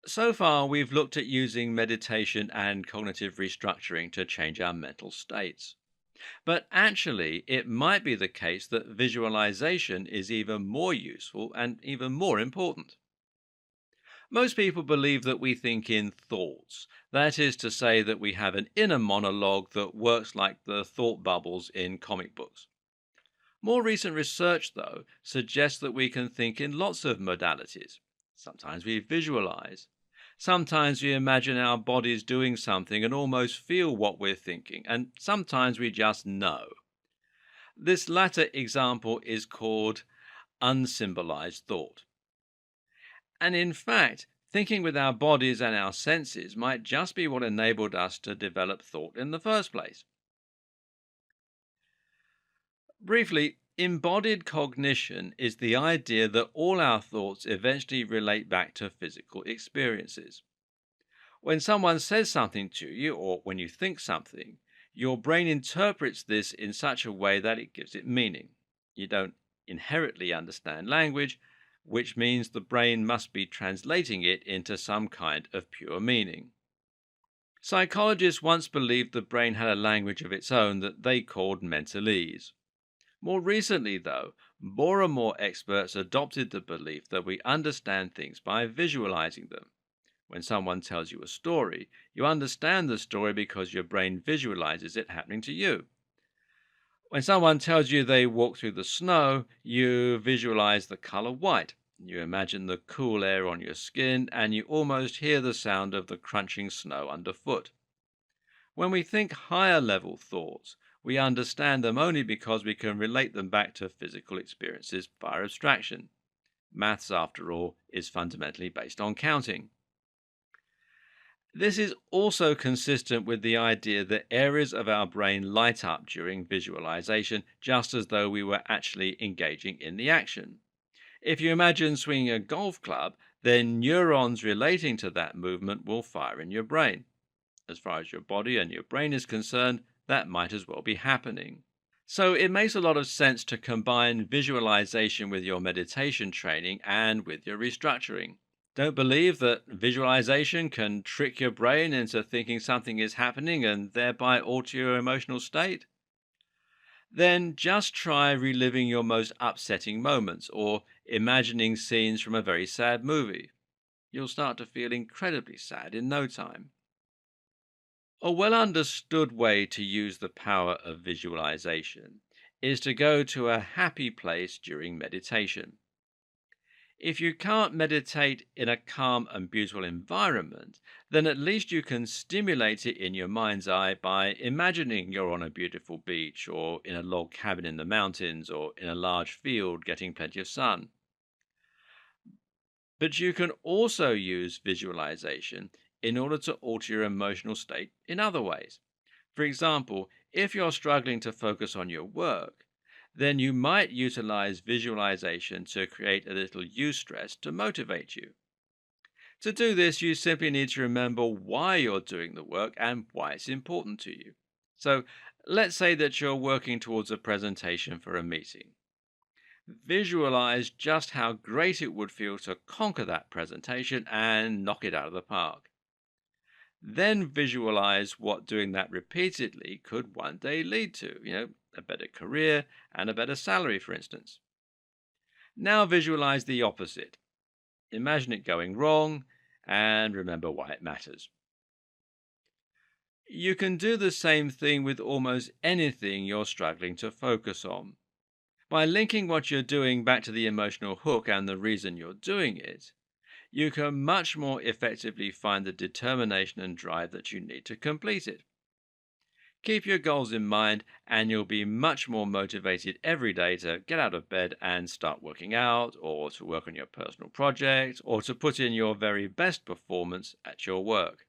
So far, we've looked at using meditation and cognitive restructuring to change our mental states. But actually, it might be the case that visualization is even more useful and even more important. Most people believe that we think in thoughts. That is to say, that we have an inner monologue that works like the thought bubbles in comic books. More recent research, though, suggests that we can think in lots of modalities. Sometimes we visualize. Sometimes we imagine our bodies doing something and almost feel what we're thinking. And sometimes we just know. This latter example is called unsymbolized thought. And in fact, thinking with our bodies and our senses might just be what enabled us to develop thought in the first place. Briefly, embodied cognition is the idea that all our thoughts eventually relate back to physical experiences. When someone says something to you, or when you think something, your brain interprets this in such a way that it gives it meaning. You don't inherently understand language, which means the brain must be translating it into some kind of pure meaning. Psychologists once believed the brain had a language of its own that they called mentalese. More recently, though, more and more experts adopted the belief that we understand things by visualizing them. When someone tells you a story, you understand the story because your brain visualizes it happening to you. When someone tells you they walk through the snow, you visualize the color white. You imagine the cool air on your skin, and you almost hear the sound of the crunching snow underfoot. When we think higher level thoughts, we understand them only because we can relate them back to physical experiences via abstraction. Maths, after all, is fundamentally based on counting. This is also consistent with the idea that areas of our brain light up during visualization, just as though we were actually engaging in the action. If you imagine swinging a golf club, then neurons relating to that movement will fire in your brain. As far as your body and your brain is concerned, that might as well be happening. So it makes a lot of sense to combine visualization with your meditation training and with your restructuring. Don't believe that visualization can trick your brain into thinking something is happening and thereby alter your emotional state? Then just try reliving your most upsetting moments or imagining scenes from a very sad movie. You'll start to feel incredibly sad in no time. A well understood way to use the power of visualization is to go to a happy place during meditation. If you can't meditate in a calm and beautiful environment, then at least you can stimulate it in your mind's eye by imagining you're on a beautiful beach or in a log cabin in the mountains or in a large field getting plenty of sun. But you can also use visualization in order to alter your emotional state in other ways. For example, if you're struggling to focus on your work, then you might utilize visualization to create a little eustress to motivate you. To do this, you simply need to remember why you're doing the work and why it's important to you. So, let's say that you're working towards a presentation for a meeting. Visualize just how great it would feel to conquer that presentation and knock it out of the park. Then visualize what doing that repeatedly could one day lead to, a better career and a better salary, for instance. Now visualize the opposite. Imagine it going wrong and remember why it matters. You can do the same thing with almost anything you're struggling to focus on. By linking what you're doing back to the emotional hook and the reason you're doing it, you can much more effectively find the determination and drive that you need to complete it. Keep your goals in mind, and you'll be much more motivated every day to get out of bed and start working out, or to work on your personal project, or to put in your very best performance at your work.